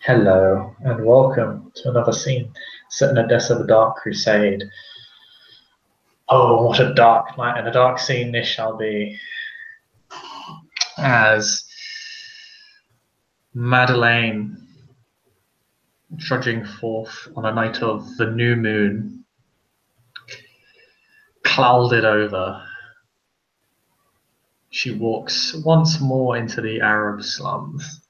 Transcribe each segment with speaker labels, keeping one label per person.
Speaker 1: Hello, and welcome to another scene set in a Death of a Dark Crusade. Oh, what a dark night and a dark scene this shall be, as Madeleine, trudging forth on a night of the new moon, clouded over, she walks once more into the Arab slums.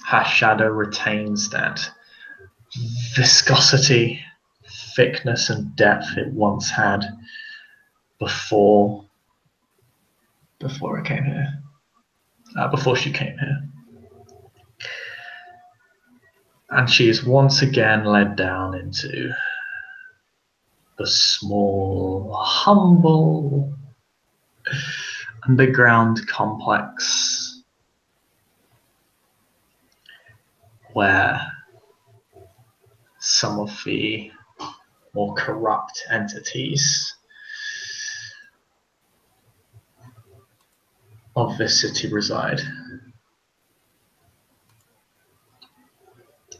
Speaker 1: Her shadow retains that viscosity, thickness, and depth it once had before it came here. Before she came here. And she is once again led down into the small, humble, underground complex where some of the more corrupt entities of this city reside.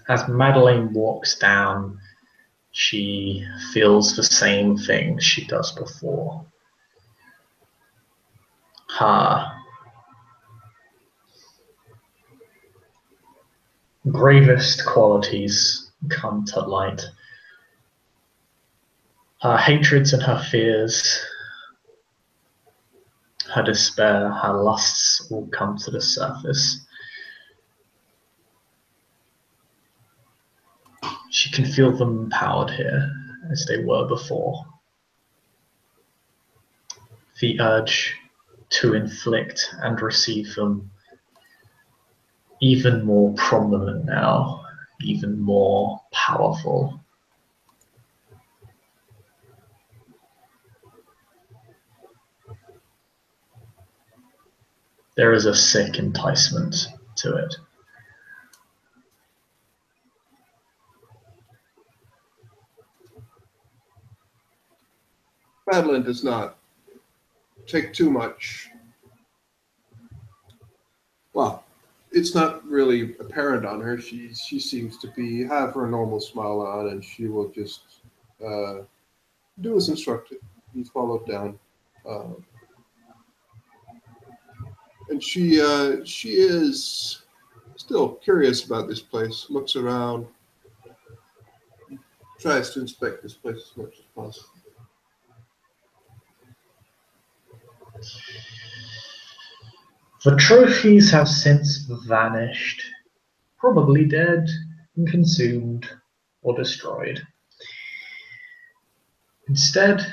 Speaker 1: As Madeleine walks down, she feels the same thing she does before. Her gravest qualities come to light. Her hatreds and her fears, her despair, her lusts all come to the surface. She can feel them empowered here as they were before. The urge to inflict and receive them even more prominent now, even more powerful. There is a sick enticement to it.
Speaker 2: Madeleine does not take too much. Well, it's not really apparent on her. She seems to have her normal smile on, and she will just do as instructed. Be followed down, and she is still curious about this place. Looks around, tries to inspect this place as much as possible.
Speaker 1: The trophies have since vanished, probably dead and consumed or destroyed. Instead,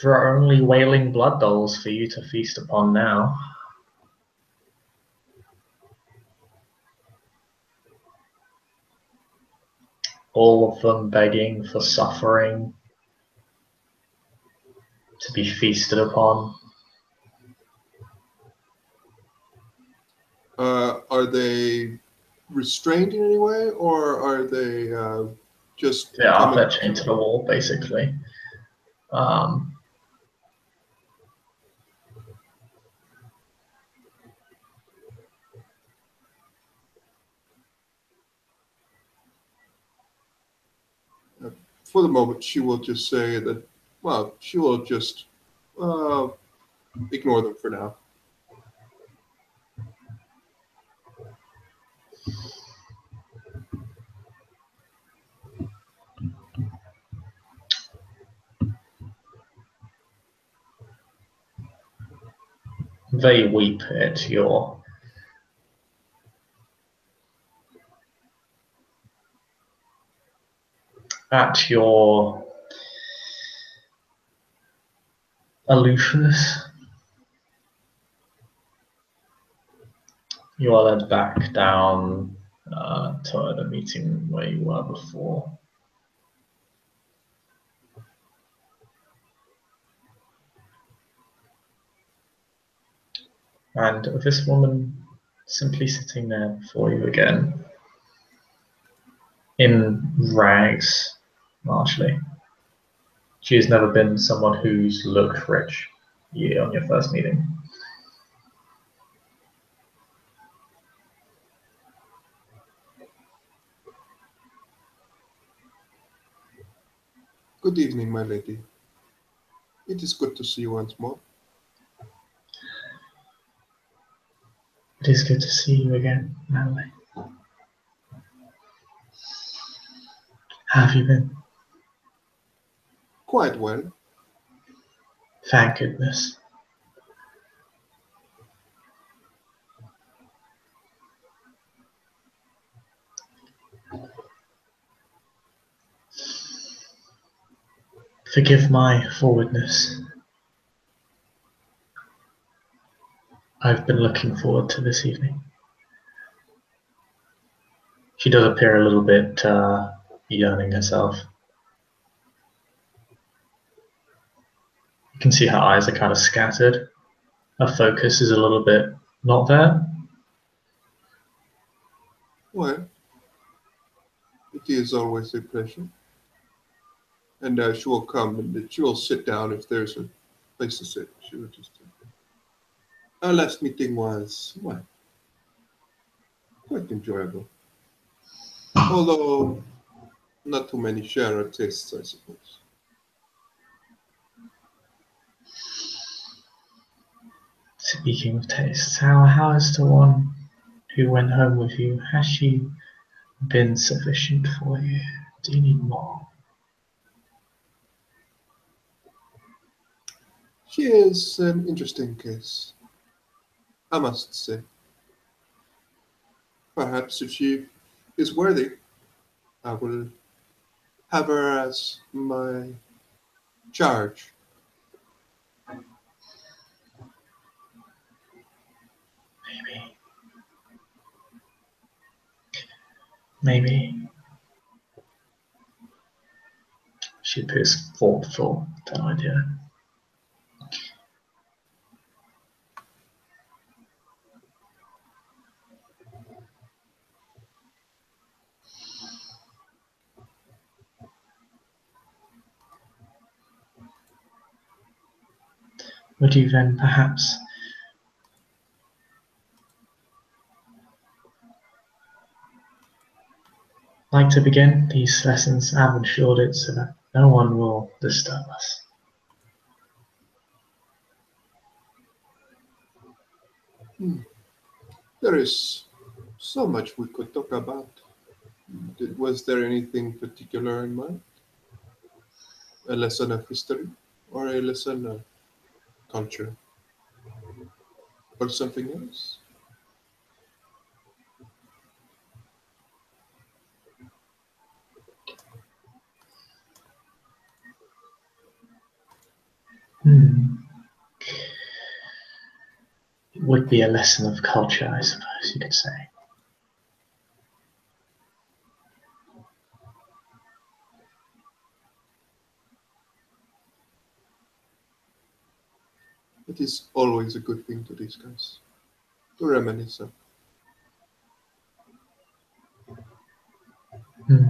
Speaker 1: there are only wailing blood dolls for you to feast upon now. All of them begging for suffering to be feasted upon.
Speaker 2: Are they restrained in any way, or are they just...
Speaker 1: Yeah, they're chained to the wall, basically.
Speaker 2: For the moment, she will just say that, well, she will just ignore them for now.
Speaker 1: They weep at your aloofness. You are led back down to the meeting where you were before. And this woman simply sitting there before you again, in rags, largely. She has never been someone who's looked rich on your first meeting.
Speaker 2: Good evening, my lady. It is good to see you once more.
Speaker 1: It is good to see you again, Natalie. How have you been?
Speaker 2: Quite well.
Speaker 1: Thank goodness. Forgive my forwardness. I've been looking forward to this evening. She does appear a little bit yearning herself. You can see her eyes are kind of scattered. Her focus is a little bit not there.
Speaker 2: Well, it is always a pleasure. And she will come and she will sit down if there's a place to sit. She will just. Our last meeting was, well, quite enjoyable. Although, not too many share our tastes, I suppose.
Speaker 1: Speaking of tastes, how is the one who went home with you? Has she been sufficient for you? Do you need more?
Speaker 2: She is an interesting case, I must say. Perhaps if she is worthy, I will have her as my charge.
Speaker 1: Maybe. Maybe. She appears thoughtful, that idea. Would you then perhaps like to begin these lessons? I've ensured it so that no one will disturb us.
Speaker 2: Hmm. There is so much we could talk about. Was there anything particular in mind? A lesson of history? Or a lesson of culture? Or something else?
Speaker 1: Hmm. It would be a lesson of culture, I suppose you could say.
Speaker 2: It is always a good thing to discuss, to reminisce of.
Speaker 1: Hmm.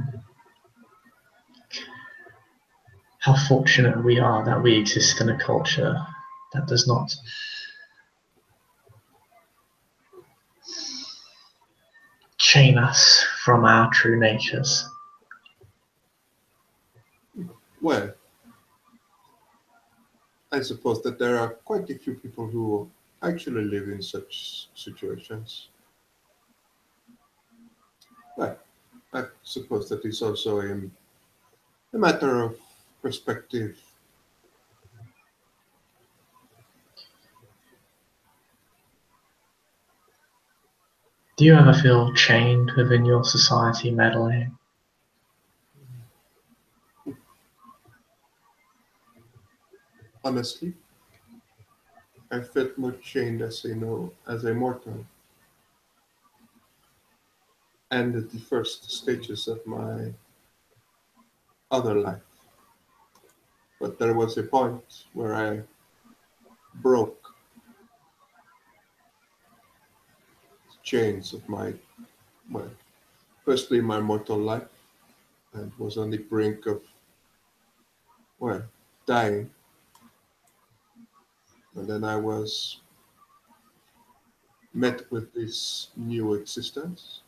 Speaker 1: How fortunate we are that we exist in a culture that does not chain us from our true natures.
Speaker 2: Well, I suppose that there are quite a few people who actually live in such situations. But I suppose that is also a matter of perspective.
Speaker 1: Do you ever feel chained within your society, Madeline?
Speaker 2: Honestly, I felt more chained as a mortal, and at the first stages of my other life. But there was a point where I broke the chains of my, well, firstly my mortal life, and was on the brink of, well, dying. And then I was met with this new existence.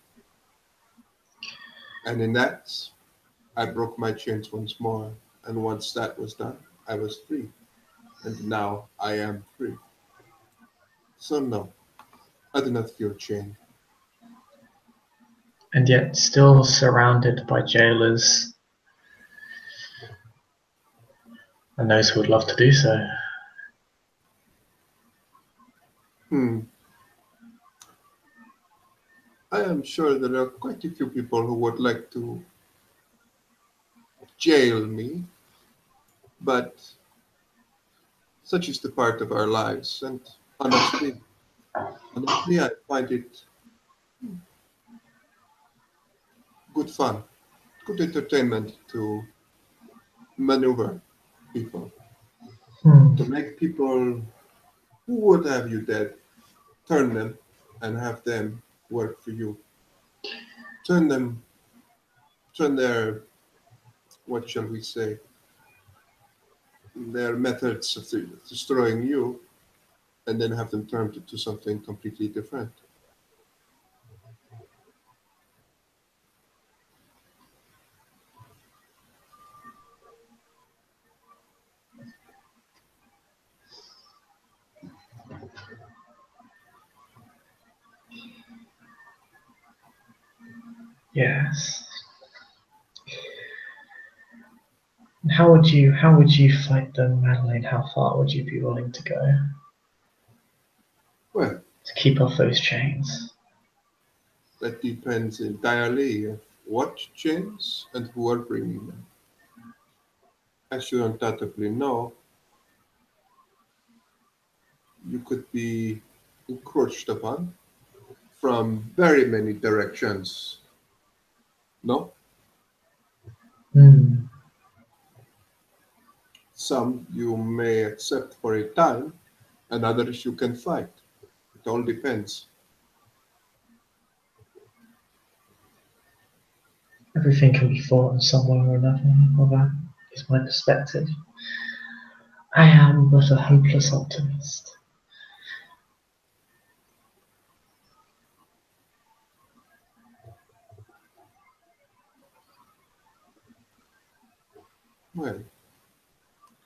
Speaker 2: And in that, I broke my chains once more. And once that was done, I was free. And now I am free. So no, I do not feel chained.
Speaker 1: And yet still surrounded by jailers and those who would love to do so.
Speaker 2: Hmm. I am sure there are quite a few people who would like to jail me, but such is the part of our lives. And honestly, I find it good fun, good entertainment to maneuver people,
Speaker 1: Hmm.
Speaker 2: to make people who would have you dead, turn them and have them work for you. Turn them, turn their, what shall we say, their methods of destroying you, and then have them turned to something completely different.
Speaker 1: Yes. And how would you fight them, Madeline? How far would you be willing to go
Speaker 2: Well,
Speaker 1: to keep off those chains?
Speaker 2: that depends entirely on what chains and who are bringing them. As you undoubtedly know, you could be encroached upon from very many directions. No?
Speaker 1: Hmm.
Speaker 2: Some you may accept for a time, and others you can fight. It all depends.
Speaker 1: Everything can be fought in some way or another. Well, that is my perspective. I am but a hopeless optimist.
Speaker 2: Well,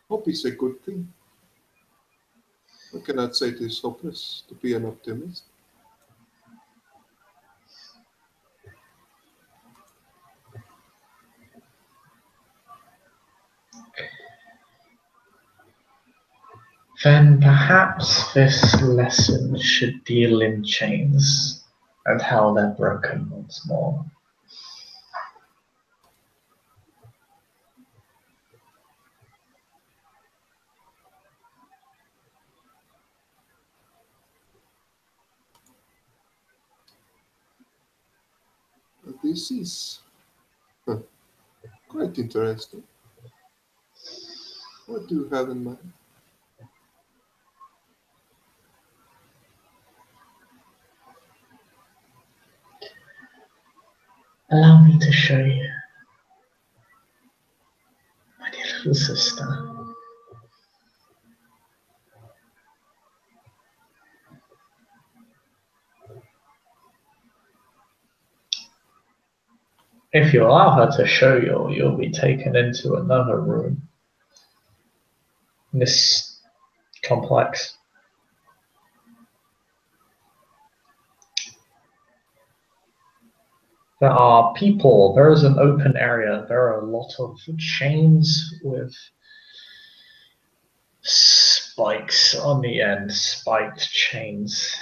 Speaker 2: hope is a good thing. I cannot say it is hopeless to be an optimist.
Speaker 1: Then perhaps this lesson should deal in chains and how they're broken once more.
Speaker 2: This is huh, quite interesting. What do you have in mind?
Speaker 1: Allow me to show you, my dear little sister. If you allow her to show you, you'll be taken into another room in this complex. There are people, there is an open area, there are a lot of chains with spikes on the end, spiked chains,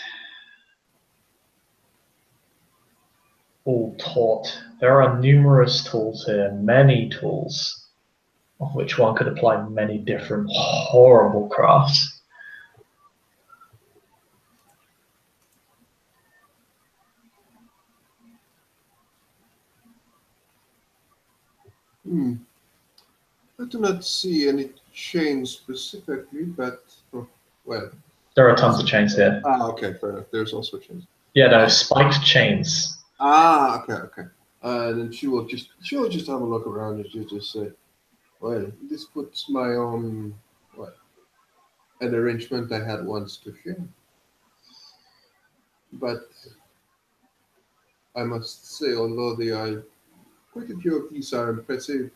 Speaker 1: all taut. There are numerous tools here, many tools, of which one could apply many different horrible crafts.
Speaker 2: Hmm. I do not see any chains specifically, but well,
Speaker 1: There are tons of chains here.
Speaker 2: okay, fair enough. There's also chains.
Speaker 1: Yeah, no,
Speaker 2: Uh,
Speaker 1: spiked chains.
Speaker 2: okay, okay. Then she will just have a look around and she'll just say, well, this puts my own what an arrangement I had once to share. But I must say, although they are quite a few of these are impressive,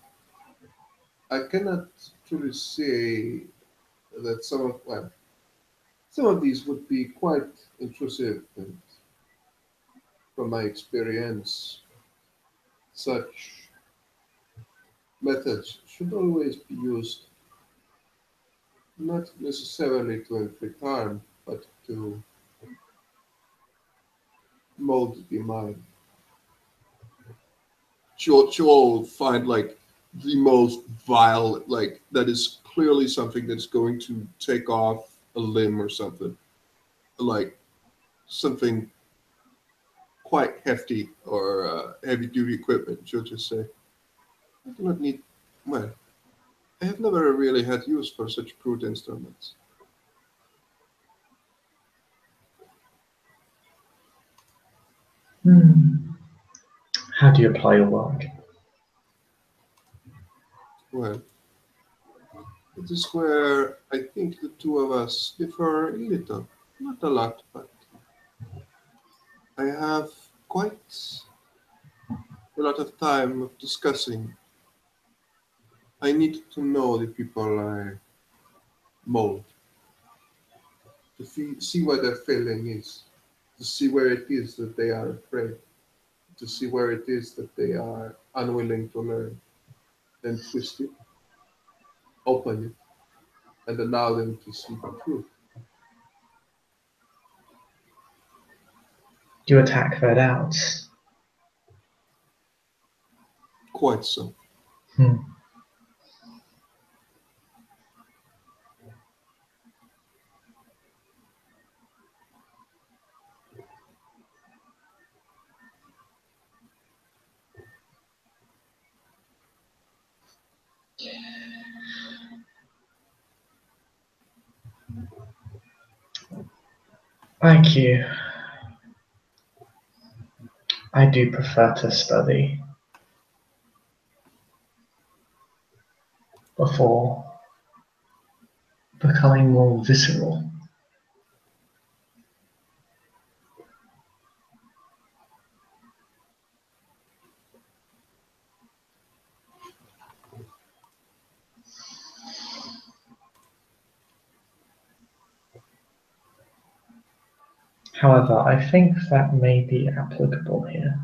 Speaker 2: I cannot truly say that some of these would be quite intrusive, and from my experience, such methods should always be used not necessarily to inflict harm, but to mold the mind. She'll find like the most vile, like that is clearly something that's going to take off a limb or something, like something quite hefty or heavy duty equipment. She'll just say, I do not need, well, I have never really had use for such crude instruments.
Speaker 1: How do you apply your work?
Speaker 2: Well, it is where I think the two of us differ a little. Not a lot, but I have quite a lot of time of discussing. I need to know the people I mold, to see what their failing is, to see where it is that they are afraid, to see where it is that they are unwilling to learn, then twist it, open it, and allow them to see the truth.
Speaker 1: Do you attack their doubts?
Speaker 2: Quite so.
Speaker 1: Hmm. Thank you. I do prefer to study before becoming more visceral. However, I think that may be applicable here.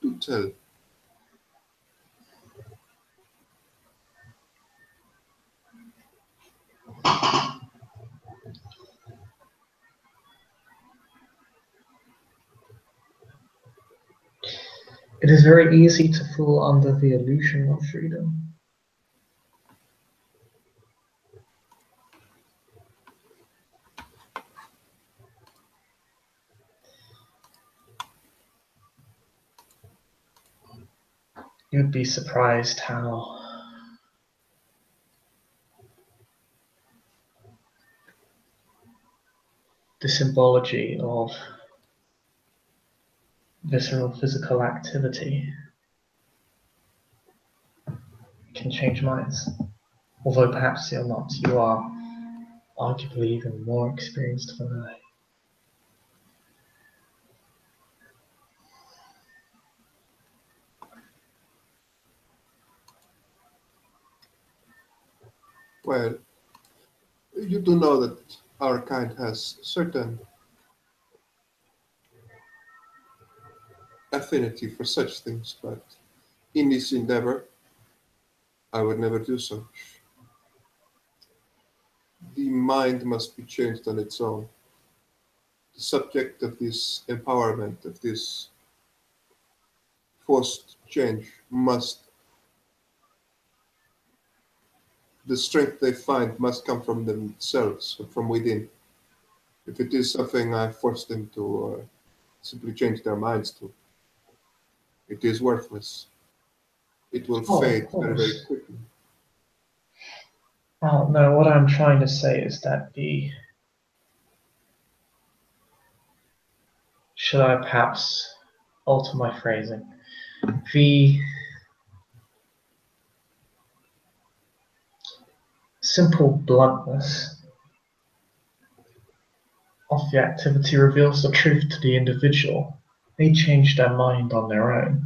Speaker 2: Do tell.
Speaker 1: It is very easy to fall under the illusion of freedom. You'd be surprised how the symbology of visceral physical activity can change minds. Although perhaps you're not, you are arguably even more experienced than I.
Speaker 2: Well, you do know that our kind has certain affinity for such things, but in this endeavor, I would never do so. The mind must be changed on its own. The subject of this empowerment, of this forced change, must, the strength they find must come from themselves, from within. If it is something I force them to simply change their minds to, it is worthless. It will
Speaker 1: Oh, of
Speaker 2: fade very, very
Speaker 1: course.
Speaker 2: quickly.
Speaker 1: Oh, no, what I'm trying to say is that should I perhaps alter my phrasing? The simple bluntness of the activity reveals the truth to the individual, they change their mind on their own.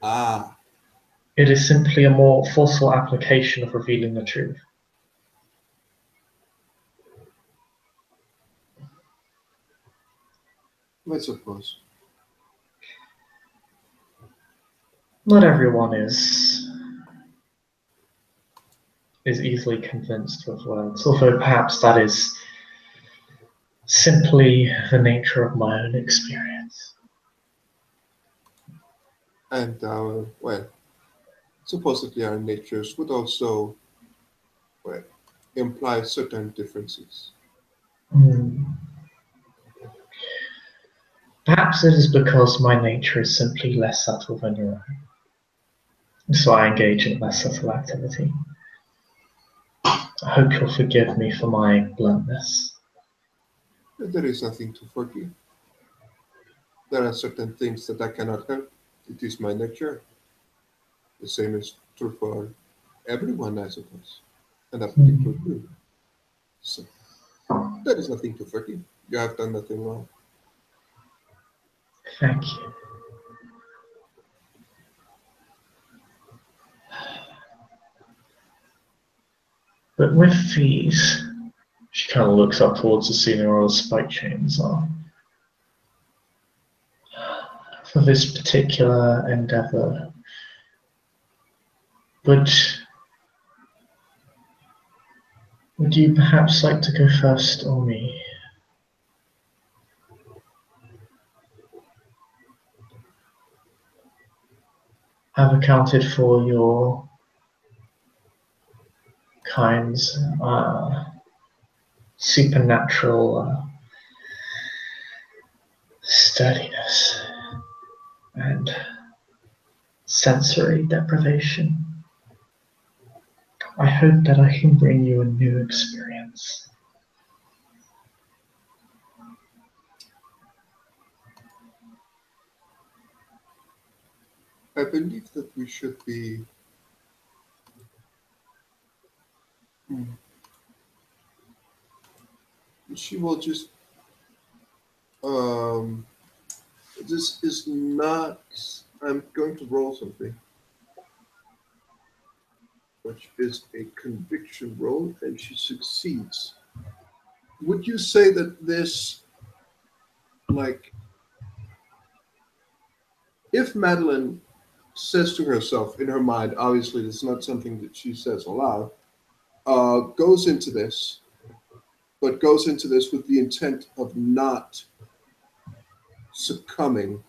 Speaker 2: Ah,
Speaker 1: It is simply a more forceful application of revealing the truth.
Speaker 2: I suppose.
Speaker 1: Not everyone is easily convinced with words, although perhaps that is simply the nature of my own experience.
Speaker 2: And well, supposedly our natures would also, well, imply certain differences.
Speaker 1: Hmm. Perhaps it is because my nature is simply less subtle than your own, so I engage in less subtle activity. I hope you'll forgive me for my bluntness.
Speaker 2: There is nothing to forgive. There are certain things that I cannot help. It is my nature. The same is true for everyone, I suppose, and that would include you. So there is nothing to forgive. You have done nothing wrong.
Speaker 1: Thank you. But with these, she kind of looks up towards the ceiling where all the spike chains are. For this particular endeavor, would you perhaps like to go first or me? I've accounted for your kind's supernatural sturdiness and sensory deprivation. I hope that I can bring you a new experience.
Speaker 2: I believe that we should be. Hmm, she will just. Um, this is not. I'm going to roll something, which is a conviction roll, and she succeeds. Would you say that this, like, if Madeline says to herself in her mind, obviously it's not something that she says aloud, goes into this, but goes into this with the intent of not succumbing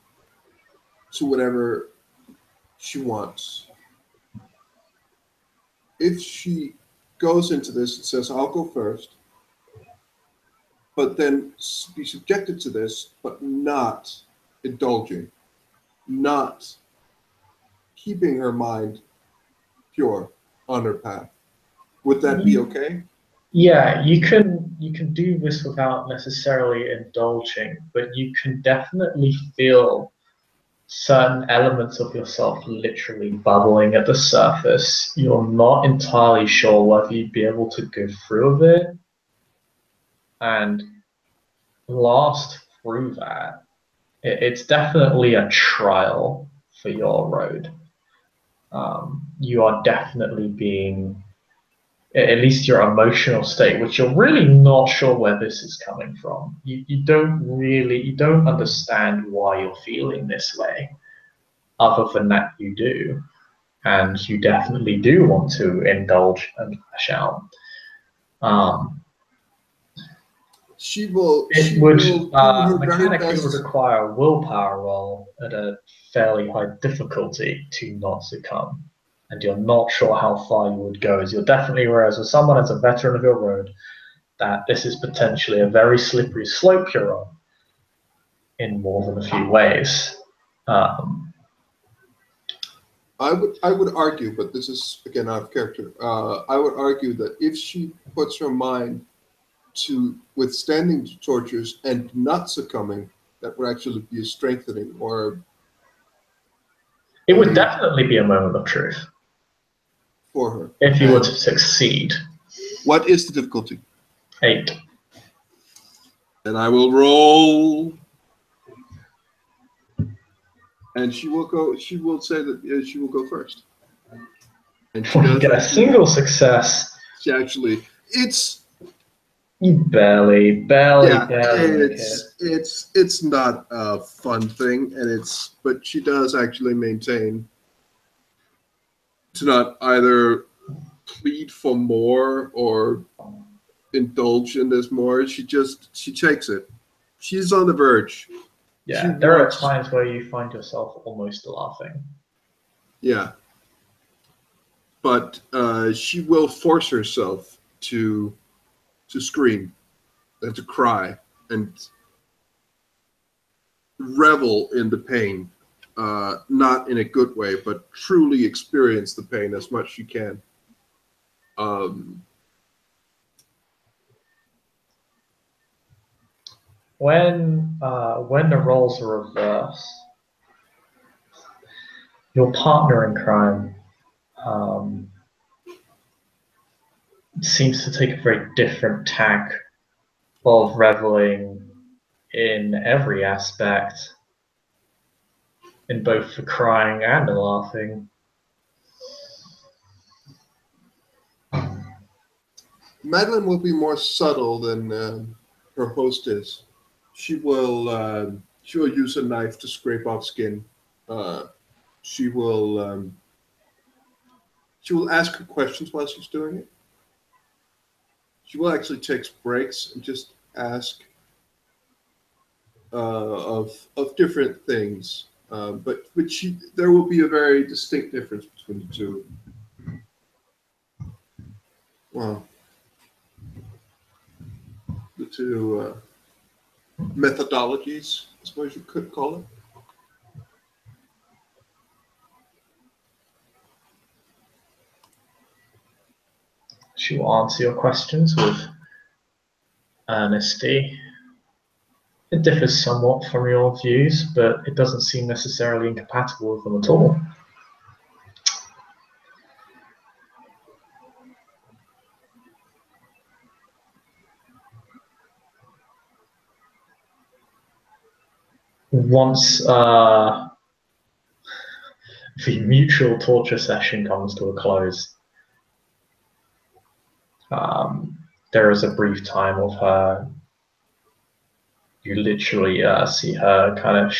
Speaker 2: to whatever she wants. If she goes into this and says, I'll go first, but then be subjected to this, but not indulging, not keeping her mind pure on her path, would that be okay?
Speaker 1: Yeah, you can do this without necessarily indulging, but you can definitely feel certain elements of yourself literally bubbling at the surface. You're not entirely sure whether you'd be able to go through with it and last through that. It's definitely a trial for your road. You are definitely being, at least your emotional state, which you're really not sure where this is coming from. You don't understand why you're feeling this way, other than that you do. And you definitely do want to indulge and lash out. Um,
Speaker 2: She will
Speaker 1: it
Speaker 2: she
Speaker 1: would
Speaker 2: will do her very
Speaker 1: mechanically would
Speaker 2: best.
Speaker 1: require a willpower roll at a fairly high difficulty to not succumb. And you're not sure how far you would go, as you're definitely, whereas with someone as a veteran of your road, that this is potentially a very slippery slope you're on in more than a few ways. Um,
Speaker 2: I would argue, but this is again out of character. I would argue that if she puts her mind to withstanding the tortures and not succumbing, that would actually be a strengthening or
Speaker 1: it would
Speaker 2: a
Speaker 1: definitely be a moment of truth
Speaker 2: for her.
Speaker 1: if you were to
Speaker 2: And
Speaker 1: succeed.
Speaker 2: what is the difficulty?
Speaker 1: 8.
Speaker 2: And I will roll. And she will go. She will say that she will go first. And she
Speaker 1: You
Speaker 2: does
Speaker 1: get a single success.
Speaker 2: She actually, it's
Speaker 1: You barely
Speaker 2: yeah,
Speaker 1: make it.
Speaker 2: it's not a fun thing, and but she does actually maintain to not either plead for more or indulge in this more. She takes it. She's on the verge.
Speaker 1: Yeah, there are times where you find yourself almost laughing.
Speaker 2: Yeah, but she will force herself to scream and to cry and revel in the pain, not in a good way, but truly experience the pain as much as you can.
Speaker 1: When the roles are reversed, your partner in crime seems to take a very different tack of reveling in every aspect, in both the crying and the laughing.
Speaker 2: Madeline will be more subtle than her host is. She will use a knife to scrape off skin. She will ask her questions while she's doing it. She will actually take breaks and just ask of different things. But there will be a very distinct difference between the two. Well, the two methodologies, I suppose you could call it.
Speaker 1: She will answer your questions with earnesty. It differs somewhat from your views, but it doesn't seem necessarily incompatible with them at all. Once the mutual torture session comes to a close, there is a brief time of her. You literally see her kind of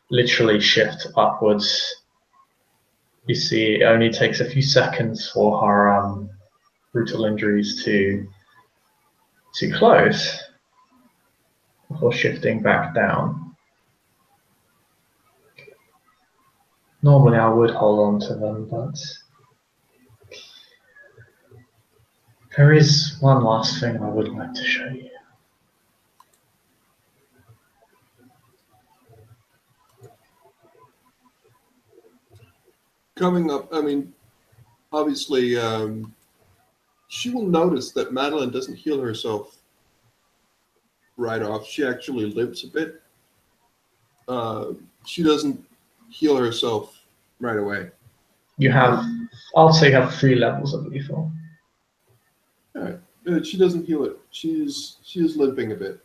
Speaker 1: literally shift upwards. You see it only takes a few seconds for her brutal injuries to close before shifting back down. Normally I would hold on to them, but there is one last thing I would like to show you.
Speaker 2: Coming up, I mean, obviously, she will notice that Madeline doesn't heal herself right off. She actually limps a bit. She doesn't heal herself right away.
Speaker 1: You have, I'll say you have 3 levels of lethal.
Speaker 2: All right. She doesn't heal it. She is limping a bit.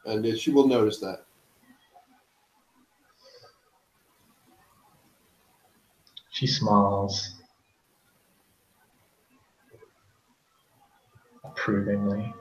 Speaker 2: And she will notice that.
Speaker 1: She smiles approvingly.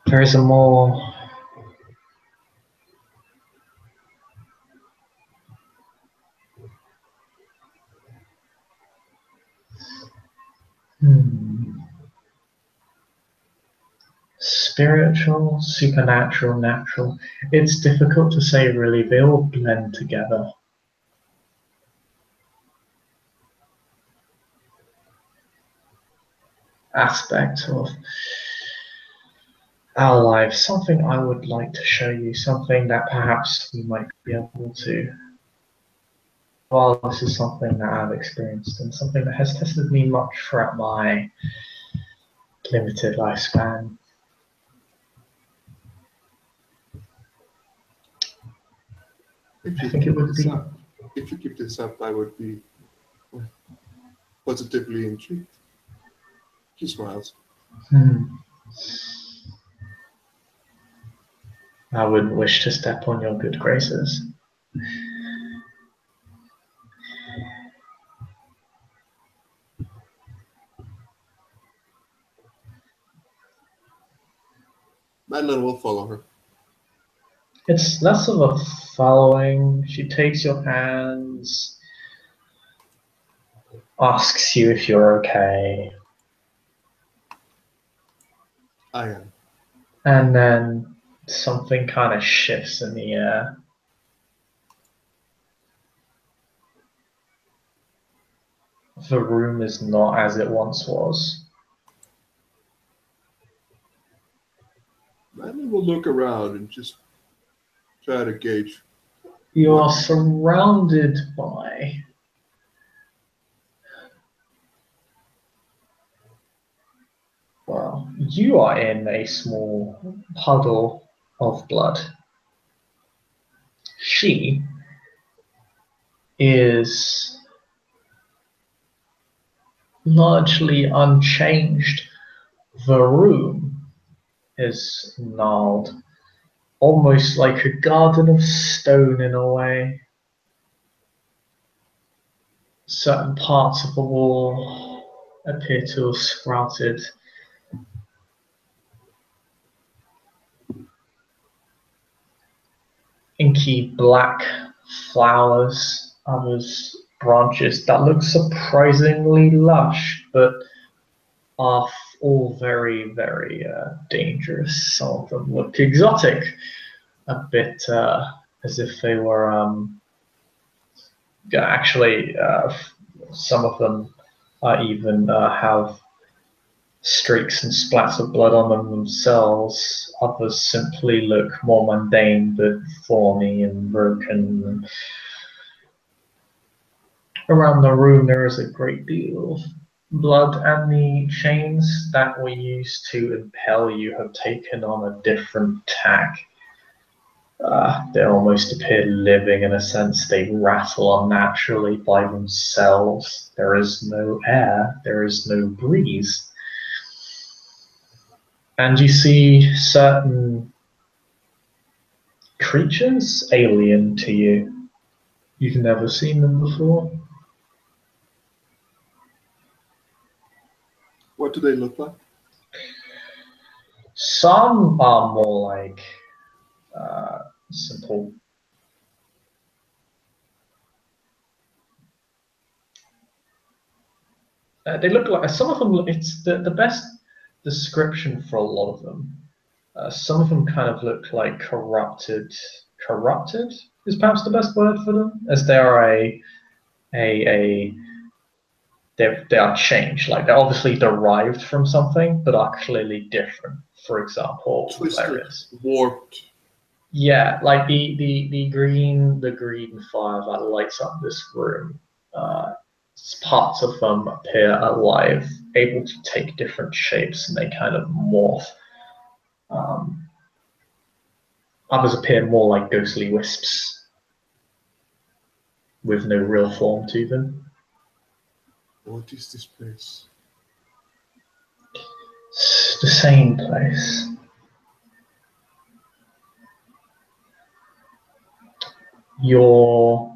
Speaker 1: There is a more spiritual, supernatural, natural. It's difficult to say really, they all blend together. Aspect of our lives, something I would like to show you, something that perhaps we might be able to Well, this is something that I've experienced and something that has tested me much throughout my limited lifespan.
Speaker 2: If
Speaker 1: I
Speaker 2: you
Speaker 1: think it
Speaker 2: keep
Speaker 1: would
Speaker 2: this
Speaker 1: be.
Speaker 2: up, if you keep this up, I would be positively intrigued. He smiles.
Speaker 1: I wouldn't wish to step on your good graces.
Speaker 2: Madeline will follow her.
Speaker 1: It's less of a following. She takes your hands, asks you if you're okay,
Speaker 2: I am.
Speaker 1: and then something kind of shifts in the air. The room is not as it once was.
Speaker 2: Madeline will look around and just try to gauge
Speaker 1: You
Speaker 2: what.
Speaker 1: are surrounded by well, you are in a small puddle of blood. She is largely unchanged. The room is gnarled, almost like a garden of stone in a way. Certain parts of the wall appear to have sprouted inky black flowers, others branches that look surprisingly lush, but are all very, very dangerous. Some of them look exotic, a bit as if they were actually. Some of them even have streaks and splats of blood on them themselves. Others simply look more mundane but thorny and broken. Around the room there is a great deal of blood, and the chains that were used to impel you have taken on a different tack. They almost appear living in a sense. They rattle unnaturally by themselves. There is no air, there is no breeze. And you see certain creatures alien to you. You've never seen them before.
Speaker 2: What do they look like?
Speaker 1: Some are more like simple. They look like some of them. It's the best description for a lot of them. Some of them kind of look like corrupted. Corrupted is perhaps the best word for them, as they are a they are changed. Like they're obviously derived from something, but are clearly different. For example, there
Speaker 2: Twisted,
Speaker 1: is
Speaker 2: warped.
Speaker 1: yeah, like the green fire that lights up this room. Parts of them appear alive, able to take different shapes, and they kind of morph. Um, Others appear more like ghostly wisps with no real form to them.
Speaker 2: What is this place?
Speaker 1: It's the same place. Your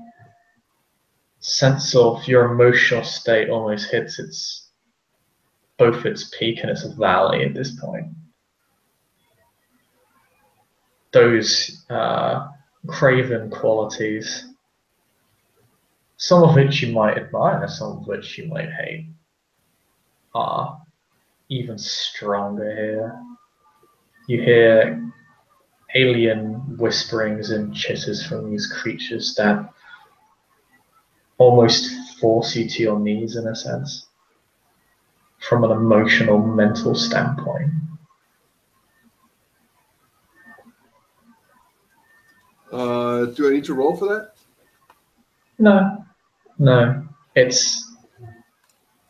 Speaker 1: sense of your emotional state almost hits both its peak and its valley at this point. Those craven qualities, some of which you might admire, some of which you might hate, are even stronger here. You hear alien whisperings and chitters from these creatures that almost force you to your knees in a sense, from an emotional, mental standpoint.
Speaker 2: Do I need to roll for that?
Speaker 1: No, No, it's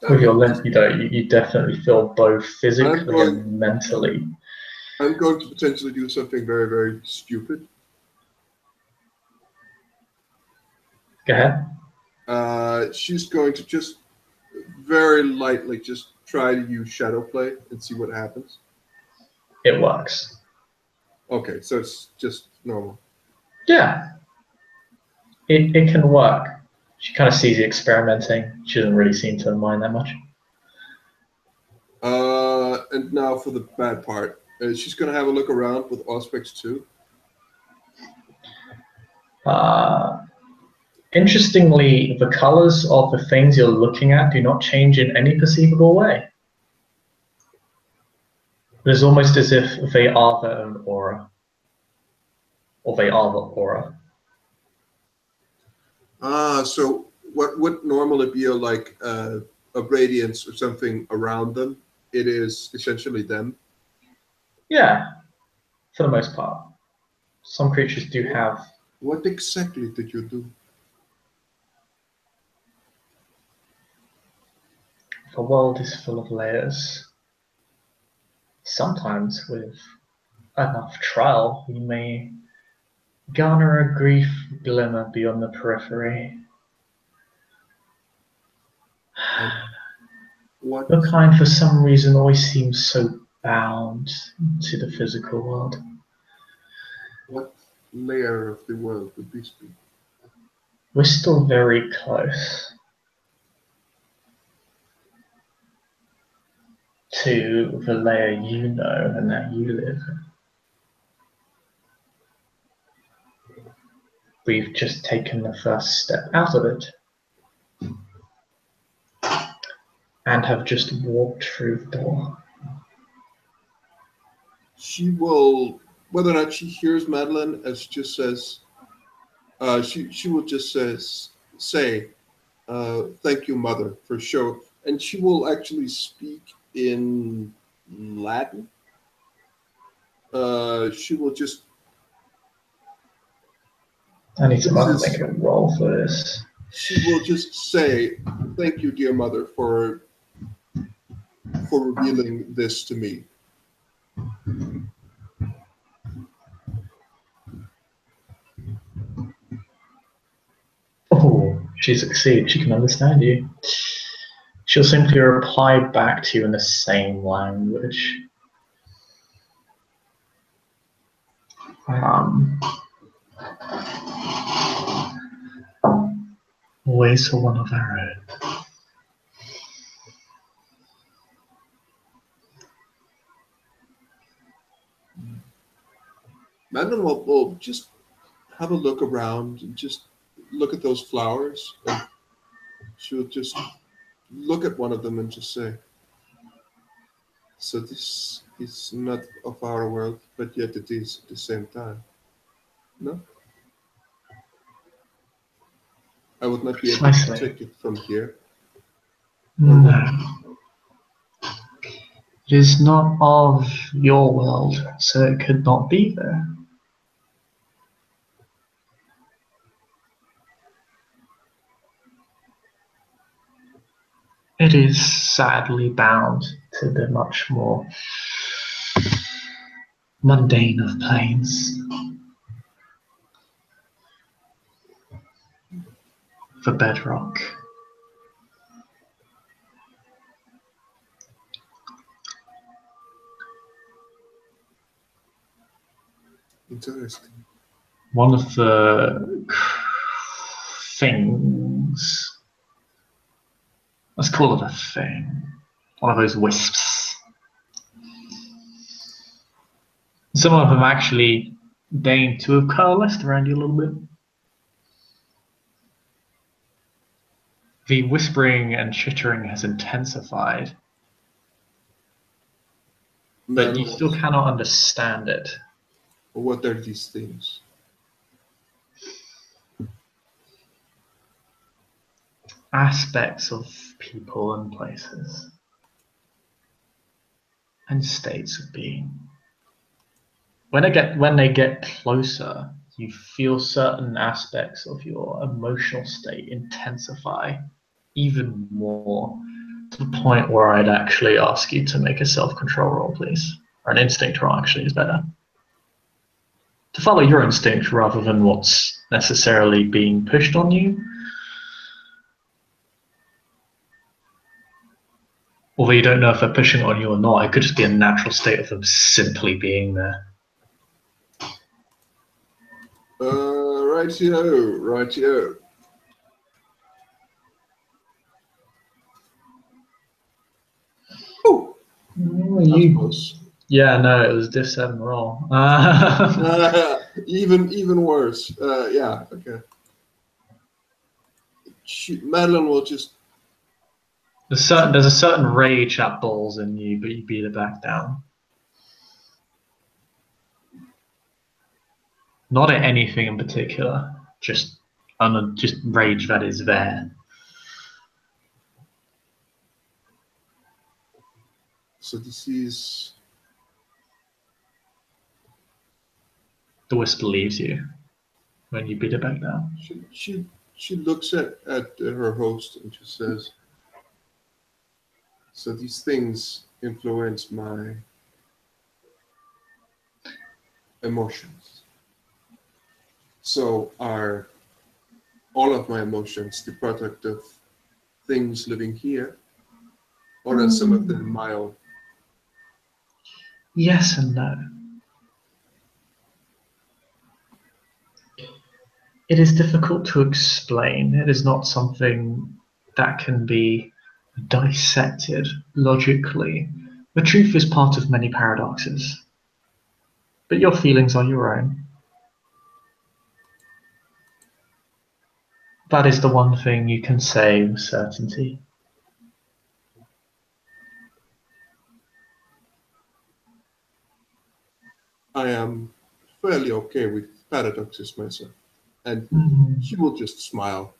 Speaker 1: with your limp. You definitely feel both
Speaker 2: I'm
Speaker 1: physically
Speaker 2: going.
Speaker 1: and mentally.
Speaker 2: I'm going to potentially do something very, very stupid.
Speaker 1: Go ahead.
Speaker 2: She's going to just very lightly just try to use shadow play and see what happens.
Speaker 1: It works.
Speaker 2: Okay, so it's just normal.
Speaker 1: Yeah, it can work. She kind of sees you experimenting. She doesn't really seem to mind that much.
Speaker 2: And now for the bad part. She's going to have a look around with Auspex too.
Speaker 1: Interestingly, the colors of the things you're looking at do not change in any perceivable way. It is almost as if they are their own aura, or they are the aura.
Speaker 2: So what would normally be a radiance or something around them, it is essentially them.
Speaker 1: Yeah, for the most part. Some creatures do have.
Speaker 2: What exactly did you do?
Speaker 1: The world is full of layers. Sometimes, with enough trial, we may garner a brief glimmer beyond the periphery.
Speaker 2: And what
Speaker 1: The kind, for some reason, always seems so bound to the physical world.
Speaker 2: what layer of the world would this be?
Speaker 1: We're still very close to the layer you know and that you live in. We've just taken the first step out of it and have just walked through the door.
Speaker 2: She will, whether or not she hears Madeline, as she just says, she will just say, "Thank you, mother, for show," and she will actually speak in Latin. She will just.
Speaker 1: I need to
Speaker 2: This
Speaker 1: make a roll for this.
Speaker 2: She will just say, "Thank you, dear mother, for revealing this to me."
Speaker 1: Oh, she succeeds. She can understand you. She'll simply reply back to you in the same language. Always for one of our own.
Speaker 2: Madeline will just have a look around and just look at those flowers, and she'll just look at one of them and just say, "So this is not of our world, but yet it is at the same time." No, I would not be able to take it from here.
Speaker 1: No. It is not of your world, so it could not be there. It is sadly bound to the much more mundane of planes. The bedrock.
Speaker 2: Interesting.
Speaker 1: One of the things, let's call it a thing, one of those wisps. Some of them actually deign to have coalesced around you a little bit. The whispering and chittering has intensified, but you still cannot understand it.
Speaker 2: What are these things?
Speaker 1: Aspects of people and places and states of being. When they get closer, you feel certain aspects of your emotional state intensify even more, to the point where I'd actually ask you to make a self-control roll, please. Or an instinct roll, actually, is better. To follow your instinct rather than what's necessarily being pushed on you. Although you don't know if they're pushing it on you or not, it could just be a natural state of them simply being there.
Speaker 2: Rightio. Oh,
Speaker 1: You,
Speaker 2: close.
Speaker 1: yeah, no, it was diff 7 roll.
Speaker 2: Even worse. Yeah, okay. Madeline will just...
Speaker 1: There's a certain rage that balls in you, but you beat it back down. Not at anything in particular, just rage that is there.
Speaker 2: So this is...
Speaker 1: The wisp leaves you when you beat it back down.
Speaker 2: She looks at her host and she says, so these things influence my emotions. So are all of my emotions the product of things living here, or are some of them my own?
Speaker 1: Yes and no. It is difficult to explain. It is not something that can be dissected logically. The truth is part of many paradoxes. But your feelings are your own. That is the one thing you can say with certainty.
Speaker 2: I am fairly okay with paradoxes myself. And she will just smile.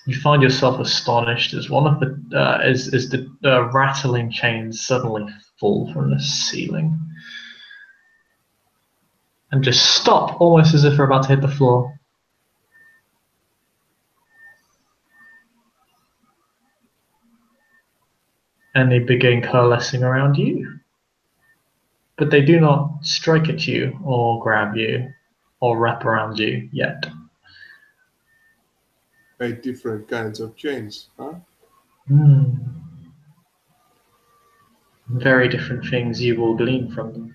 Speaker 1: You find yourself astonished as one of the rattling chains suddenly fall from the ceiling and just stop, almost as if they're about to hit the floor. And they begin coalescing around you. But they do not strike at you or grab you or wrap around you yet.
Speaker 2: Different kinds of chains, huh?
Speaker 1: Very different things you will glean from them.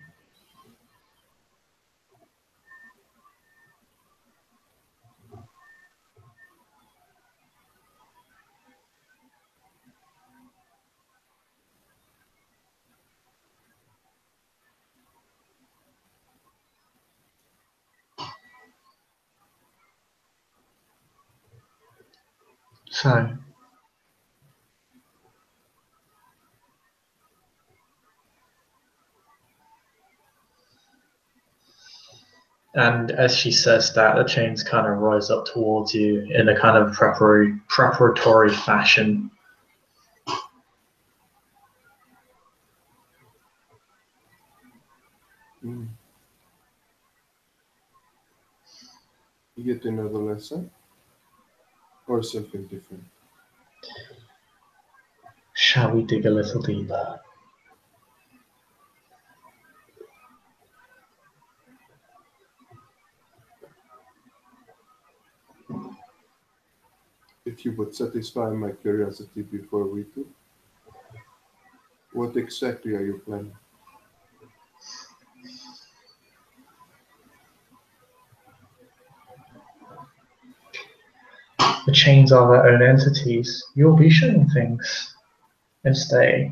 Speaker 1: So, and as she says that, the chains kind of rise up towards you in a kind of preparatory fashion.
Speaker 2: You get another lesson, or something different?
Speaker 1: Shall we dig a little deeper?
Speaker 2: If you would satisfy my curiosity before we do, what exactly are you planning?
Speaker 1: The chains are their own entities. You'll be shown things as they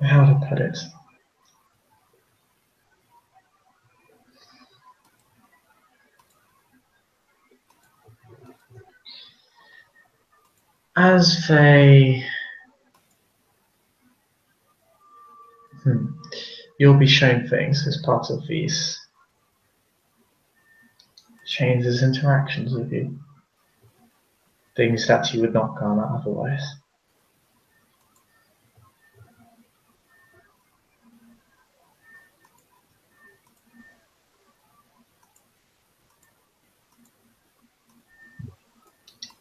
Speaker 1: how to put it. As they you'll be shown things as part of these changes, interactions with you. Things that you would not garner otherwise.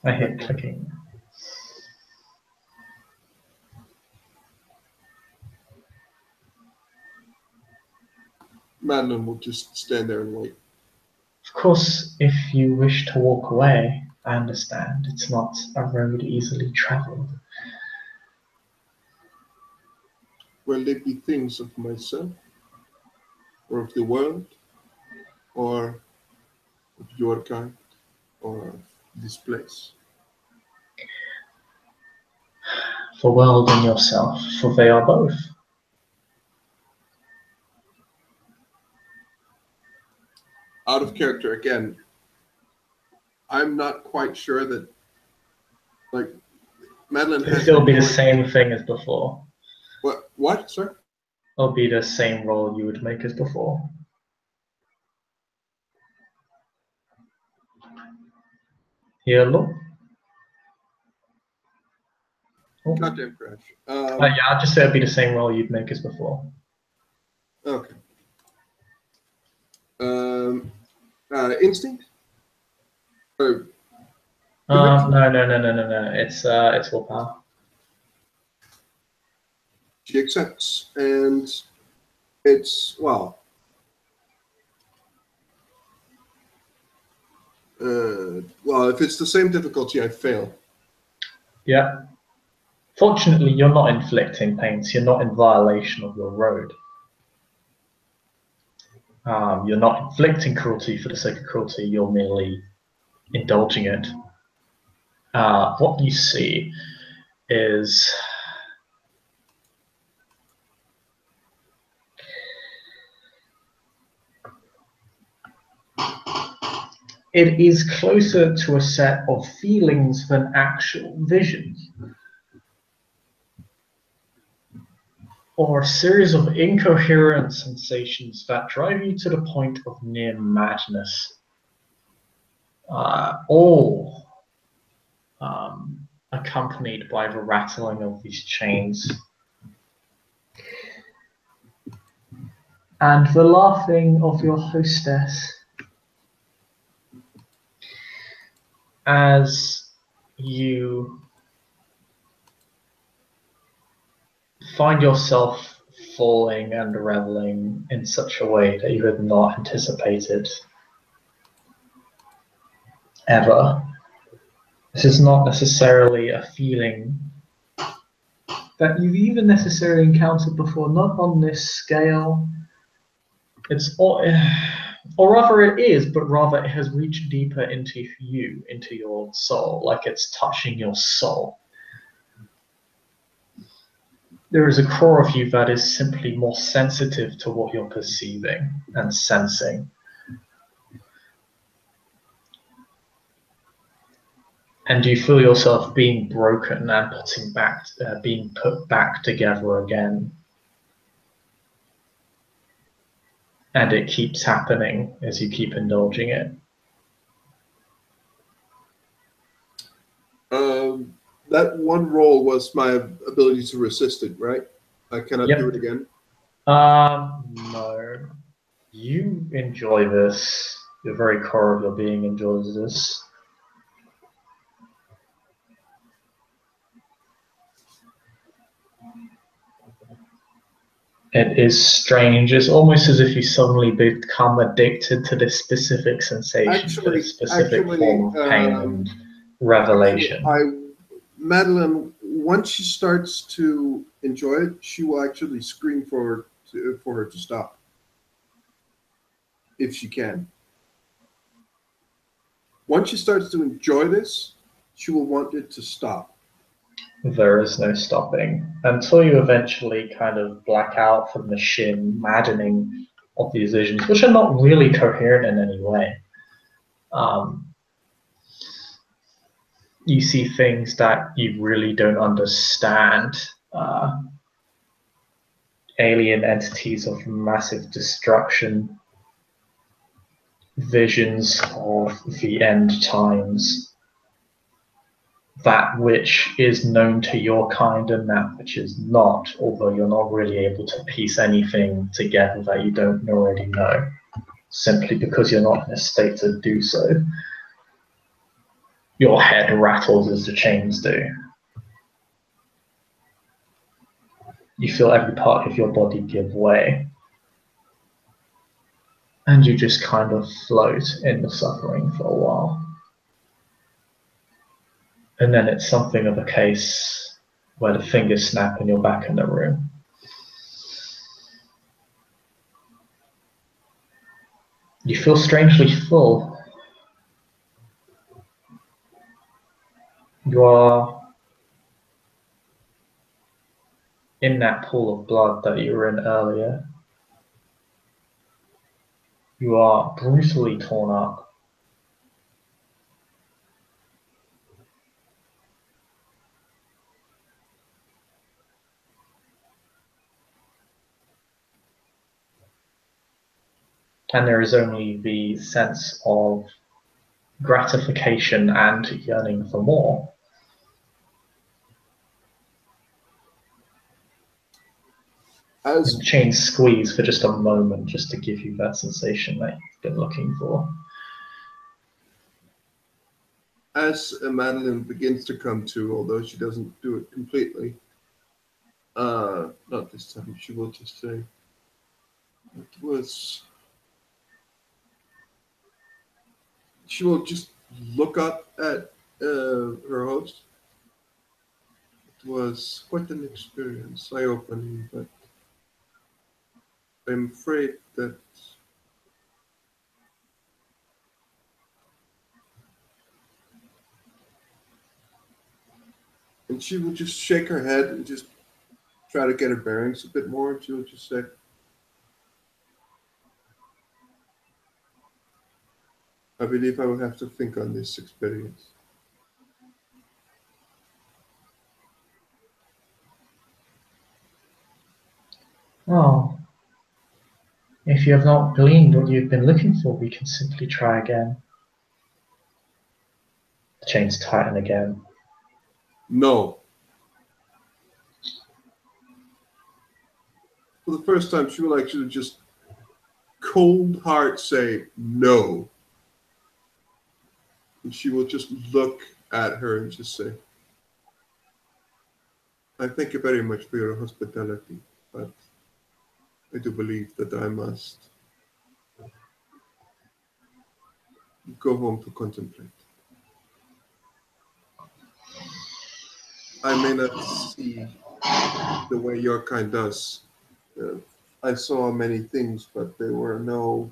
Speaker 1: I hate clicking.
Speaker 2: Madeline will just stand there and wait.
Speaker 1: Of course, if you wish to walk away, I understand. It's not a road easily traveled.
Speaker 2: Will they be things of myself, or of the world, or of your kind, or of this place?
Speaker 1: For world and yourself, for they are both.
Speaker 2: Out of character again. I'm not quite sure that, like, Madeline has.
Speaker 1: It'll be the same thing as before.
Speaker 2: What, sir?
Speaker 1: It'll be the same role you would make as before. Here, look. Oh.
Speaker 2: Goddamn crash.
Speaker 1: Yeah, I'll just say it'd be the same role you'd make as before.
Speaker 2: Okay. Instinct? Or
Speaker 1: No. It's willpower.
Speaker 2: she accepts, and it's well. If it's the same difficulty, I fail.
Speaker 1: Yeah. Fortunately, you're not inflicting pain, so you're not in violation of your road. You're not inflicting cruelty for the sake of cruelty, you're merely indulging it. What you see is it is closer to a set of feelings than actual visions, or a series of incoherent sensations that drive you to the point of near madness. All accompanied by the rattling of these chains and the laughing of your hostess as you find yourself falling and reveling in such a way that you had not anticipated ever. This is not necessarily a feeling that you've even necessarily encountered before, not on this scale. Or rather it is, but rather it has reached deeper into you, into your soul, like it's touching your soul. There is a core of you that is simply more sensitive to what you're perceiving and sensing. And you feel yourself being broken and being put back together again. And it keeps happening as you keep indulging it.
Speaker 2: That one roll was my ability to resist it, right? I cannot do it again.
Speaker 1: No. You enjoy this. The very core of your being enjoys this. It is strange. It's almost as if you suddenly become addicted to this specific sensation, to this specific form of pain and revelation.
Speaker 2: Madeline, once she starts to enjoy it, she will actually scream for her to stop, if she can. Once she starts to enjoy this, she will want it to stop.
Speaker 1: There is no stopping until you eventually kind of black out from the maddening of these visions, which are not really coherent in any way. You see things that you really don't understand. alien entities of massive destruction, visions of the end times, that which is known to your kind and that which is not, although you're not really able to piece anything together that you don't already know, simply because you're not in a state to do so. Your head rattles as the chains do. You feel every part of your body give way. And you just kind of float in the suffering for a while. And then it's something of a case where the fingers snap and you're back in the room. You feel strangely full. You are in that pool of blood that you were in earlier. You are brutally torn up. And there is only the sense of gratification and yearning for more. And chains squeeze for just a moment just to give you that sensation that you've been looking for.
Speaker 2: As Madeline begins to come to, although she doesn't do it completely, not this time, she will just say, it was... She will just look up at her host. It was quite an experience, eye-opening, but I'm afraid that and she will just shake her head and just try to get her bearings a bit more, and she will just say, I believe I will have to think on this experience.
Speaker 1: Oh, if you have not gleaned what you've been looking for, we can simply try again. The chains tighten again.
Speaker 2: No. For the first time, she will actually just cold heart say no. And she will just look at her and just say, I thank you very much for your hospitality, but I do believe that I must go home to contemplate. I may not see the way your kind does. I saw many things, but there were no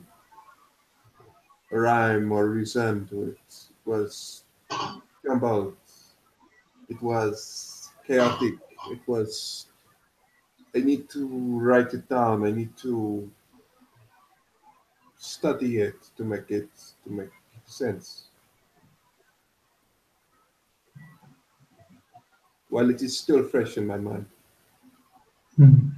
Speaker 2: rhyme or reason to it. It was jumbled. It was chaotic. It was. I need to write it down. I need to study it to make sense. While it is still fresh in my mind.
Speaker 1: Hmm.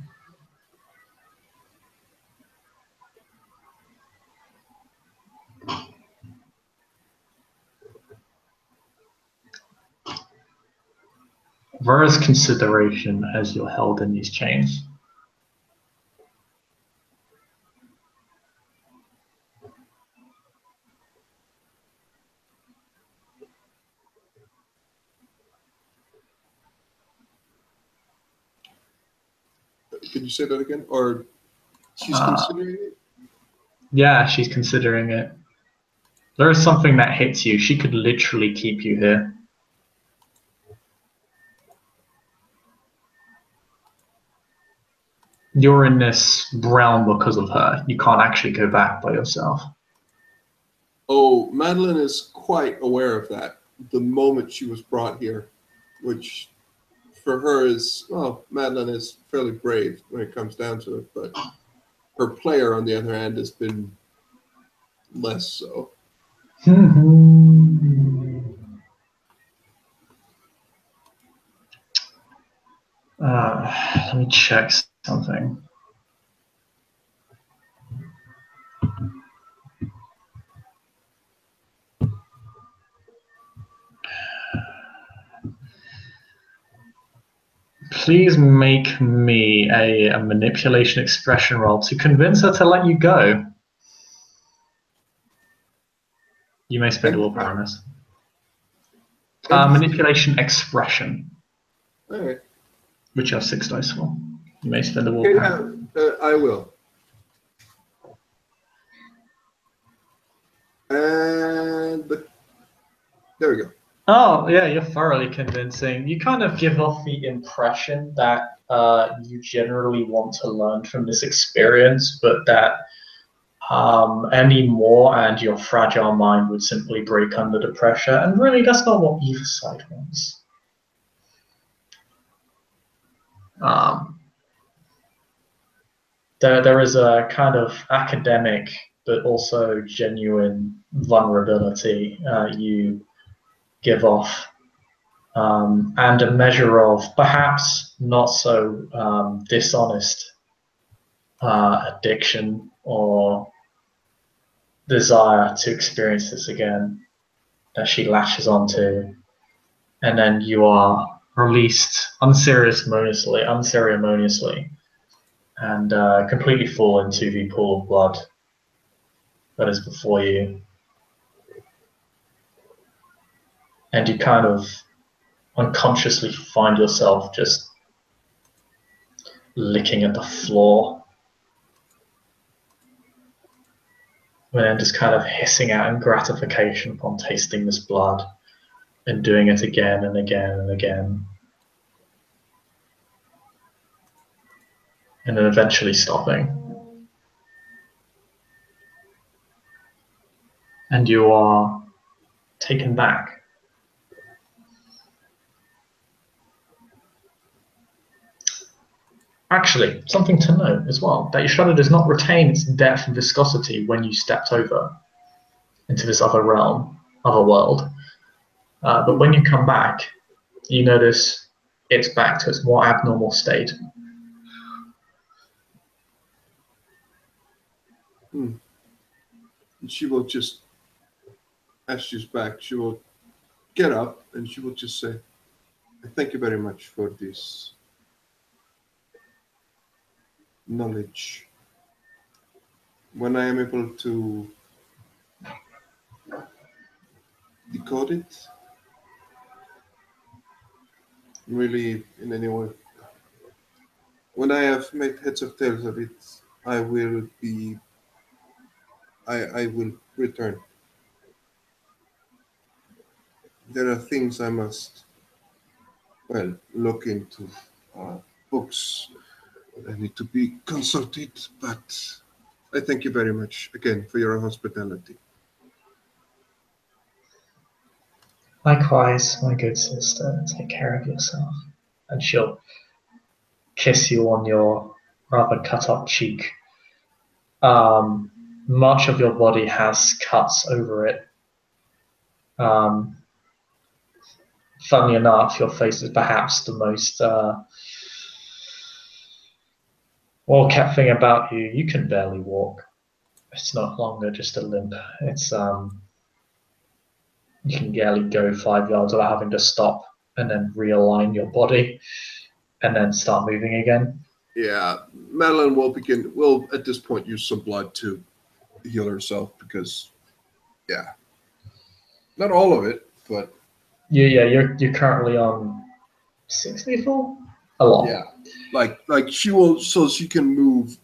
Speaker 1: Where is consideration as you're held in these chains?
Speaker 2: Can you say that again? Or she's considering it?
Speaker 1: Yeah, she's considering it. There is something that hits you. She could literally keep you here. You're in this realm because of her. You can't actually go back by yourself.
Speaker 2: Oh, Madeline is quite aware of that the moment she was brought here, which for her is, well, Madeline is fairly brave when it comes down to it, but her player, on the other hand, has been less so.
Speaker 1: Let me check something. please make me a manipulation expression roll to convince her to let you go. You may spend a willpower on this. Manipulation expression.
Speaker 2: All right.
Speaker 1: Which you have 6 dice for. You may spend a willpower.
Speaker 2: I will. And there we go.
Speaker 1: Oh, yeah, you're thoroughly convincing. You kind of give off the impression that you generally want to learn from this experience, but that any more and your fragile mind would simply break under the pressure. And really, that's not what either side wants. There is a kind of academic but also genuine vulnerability you give off, and a measure of perhaps not so dishonest addiction or desire to experience this again that she latches onto, and then you are released unceremoniously and completely fall into the pool of blood that is before you. And you kind of unconsciously find yourself just licking at the floor, and then just kind of hissing out in gratification upon tasting this blood and doing it again and again and again. And then eventually stopping. And you are taken back. Actually, something to note as well, that your shadow does not retain its depth and viscosity when you stepped over into this other realm, other world. But when you come back, you notice it's back to its more abnormal state.
Speaker 2: She will just, as she's back, she will get up and she will just say, "Thank you very much for this knowledge. When I am able to decode it, really in any way, when I have made heads or tails of it, I will return. There are things I must, look into, books that need to be consulted, but I thank you very much again for your hospitality."
Speaker 1: Likewise, my good sister, take care of yourself. And she'll kiss you on your rather cut up cheek. Much of your body has cuts over it. Funnily enough, your face is perhaps the most well-kept thing about you. You can barely walk. It's no longer just a limp. It's you can barely go 5 yards without having to stop and then realign your body and then start moving again.
Speaker 2: Yeah, Madeline will at this point use some blood to heal herself because, not all of it, but
Speaker 1: you're currently on 64. A lot.
Speaker 2: Yeah, like she will, so she can move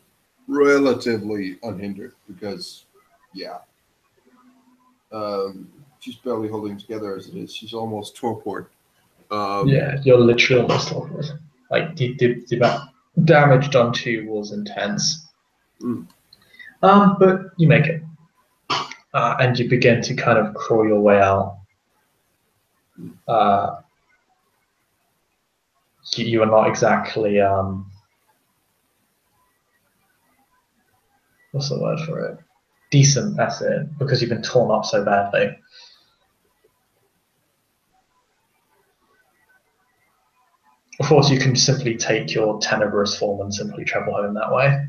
Speaker 2: relatively unhindered because, she's barely holding together as it is. She's almost torpor.
Speaker 1: You're literally almost torpor. Like the damage done to you was intense. But you make it, and you begin to kind of crawl your way out. You are not exactly what's the word for it? Decent, that's it, because you've been torn up so badly. Of course, you can simply take your tenebrous form and simply travel home that way.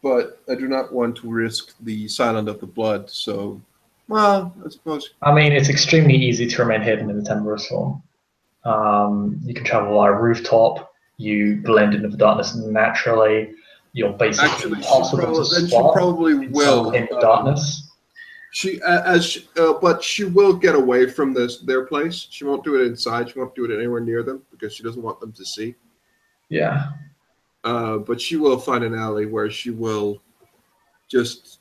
Speaker 2: But I do not want to risk the silent of the blood, so, well, I suppose.
Speaker 1: I mean, it's extremely easy to remain hidden in the tenebrous form. You can travel via rooftop. You blend into the darkness naturally. You're basically
Speaker 2: Actually,
Speaker 1: impossible to
Speaker 2: she
Speaker 1: spot
Speaker 2: probably
Speaker 1: in
Speaker 2: will.
Speaker 1: the darkness.
Speaker 2: But she will get away from their place. She won't do it inside. She won't do it anywhere near them because she doesn't want them to see.
Speaker 1: Yeah.
Speaker 2: But she will find an alley where she will just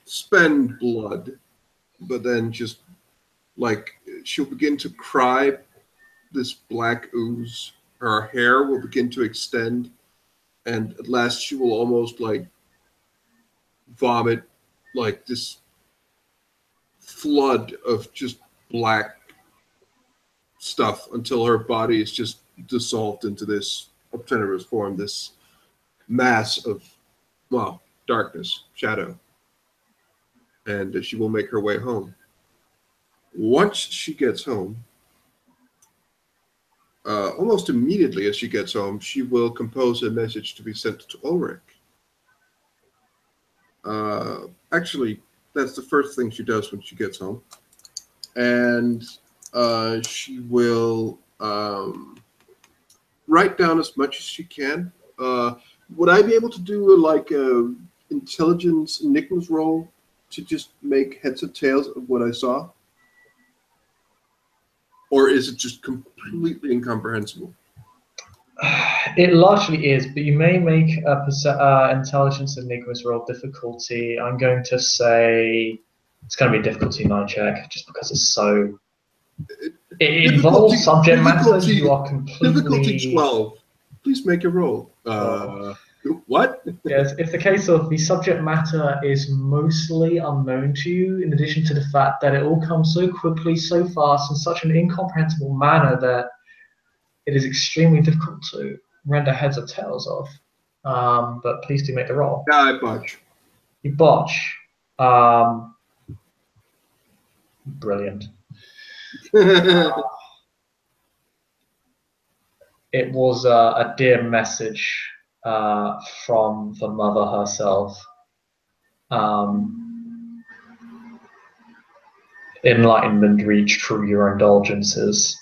Speaker 2: spend blood, but then just like she'll begin to cry. This black ooze. Her hair will begin to extend, and at last she will almost like vomit, like this flood of just black stuff until her body is just dissolved into this obteniverous form, this mass of, well, darkness, shadow. And she will make her way home. Once she gets home, almost immediately as she gets home, she will compose a message to be sent to Ulrich. Actually, that's the first thing she does when she gets home. And she will write down as much as she can. Would I be able to do like a intelligence enigmas roll to just make heads or tails of what I saw? Or is it just completely incomprehensible?
Speaker 1: It largely is, but you may make a intelligence enigmas roll difficulty. I'm going to say it's going to be a difficulty 9 check, just because it's so. It involves subject matter. You are
Speaker 2: Difficulty
Speaker 1: completely
Speaker 2: 12. Please make a roll. What?
Speaker 1: Yes, it's the case of the subject matter is mostly unknown to you, in addition to the fact that it all comes so quickly, so fast, in such an incomprehensible manner that it is extremely difficult to render heads or tails of. But please do make the roll.
Speaker 2: Yeah, I botch.
Speaker 1: You botch. Brilliant. It was a dear message from the mother herself. Enlightenment reached through your indulgences.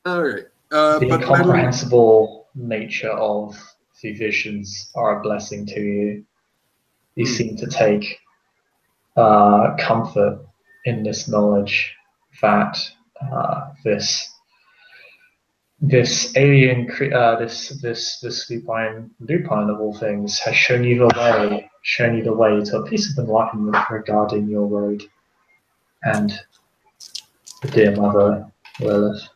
Speaker 2: All right.
Speaker 1: The
Speaker 2: But
Speaker 1: incomprehensible nature of the visions are a blessing to you. You seem to take comfort in this knowledge that this alien, this lupine of all things has shown you the way to a piece of enlightenment regarding your road and the dear mother Lilith.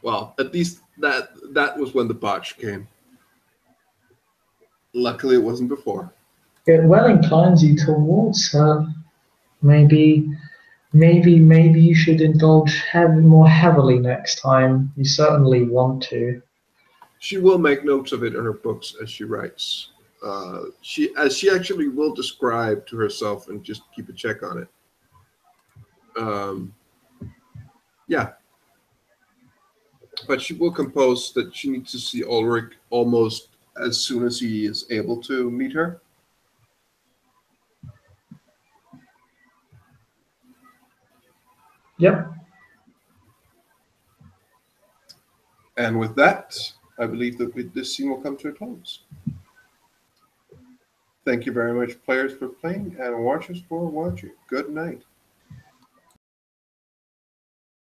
Speaker 2: well, at least that was when the botch came. Luckily, it wasn't before.
Speaker 1: It well inclines you towards her. Maybe you should indulge more heavily next time. You certainly want to.
Speaker 2: She will make notes of it in her books as she writes. She actually will describe to herself and just keep a check on it. Yeah, but she will compose that she needs to see Ulrich almost as soon as he is able to meet her.
Speaker 1: Yep.
Speaker 2: And with that, I believe that this scene will come to a close. Thank you very much, players, for playing, and watchers for watching. Good night.